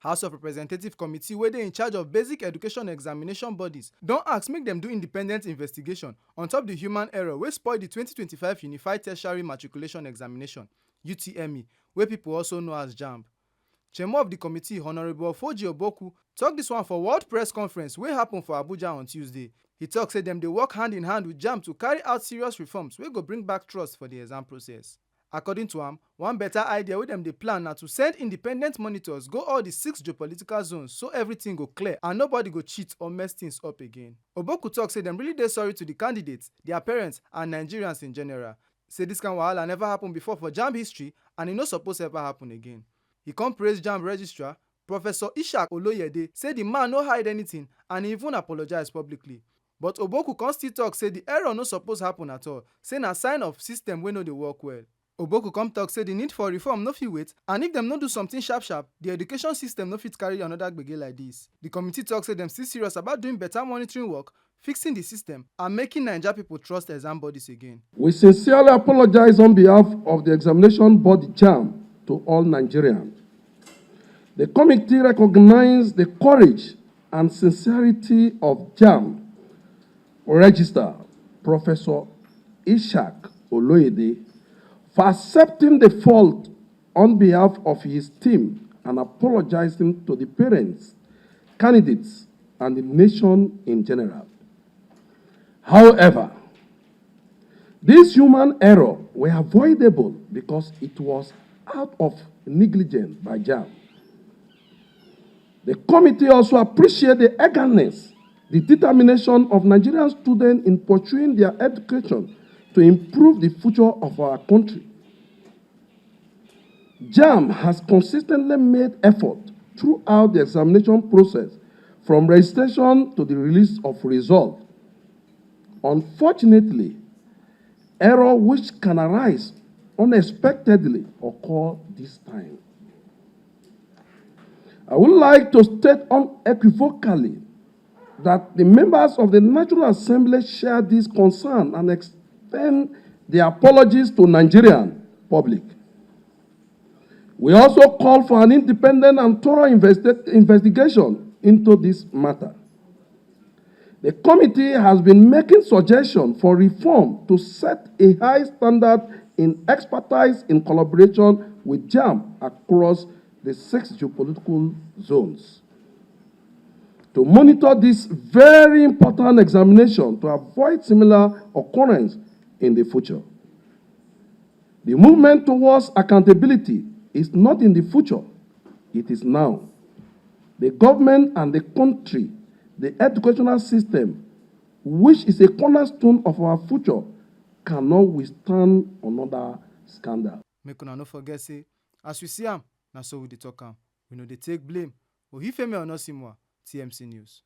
House of Representative Committee wey dey in charge of basic education examination bodies don ask make dem do independent investigation on top the human error wey spoil the 2025 Unified Tertiary Matriculation Examination (UTME) wey people also know as JAMB. Chairman of the committee, Honorable Foji Oboku, tok dis one for World Press Conference wey happen for Abuja on Tuesday. He tok say dem dey work hand in hand with JAMB to carry out serious reforms wey go bring back trust for the exam process. According to am, one better idea wey dem dey plan na to send independent monitors go all the 6 geopolitical zones so everything go clear and nobody go cheat or mess things up again. Oboku tok say dem really dey sorry to the candidates, their parents and Nigerians in general. Say dis kind wahala never happen before for JAMB history and e no suppose ever happen again. He come praise JAMB registrar, Professor Ishaq Oloyede, say the man no hide anything and he even apologize publicly. But Oboku come still talk say the error no suppose happen at all, say na sign of system wey no dey work well. Oboku come talk say the need for reform no fit wait and if dem no do something sharp sharp, the education system no fit carry another gbege like this. The committee talk say dem still serious about doing better monitoring work, fixing the system and making Naija people trust exam bodies again. We sincerely apologize on behalf of the examination body JAMB to all Nigerians. The committee recognizes the courage and sincerity of JAMB Registrar Professor Ishaq Oloyede for accepting the fault on behalf of his team and apologizing to the parents, candidates, and the nation in general. However, this human error were avoidable because it was out of negligence by JAMB. The committee also appreciates the eagerness, the determination of Nigerian students in pursuing their education to improve the future of our country. JAMB has consistently made effort throughout the examination process, from registration to the release of results. Unfortunately, error which can arise unexpectedly occur this time. I would like to state unequivocally that the members of the National Assembly share this concern and extend their apologies to Nigerian public. We also call for an independent and thorough investigation into this matter. The committee has been making suggestions for reform to set a high standard in expertise in collaboration with JAMB across the 6 geopolitical zones. To monitor this very important examination to avoid similar occurrence in the future. The movement towards accountability is not in the future, it is now. The government and the country, the educational system, which is a cornerstone of our future, cannot withstand another scandal. Make una no forget say, as we see am, na so we dey talk am. We no dey take blame. Ohifemi Onosimwa, TMC News.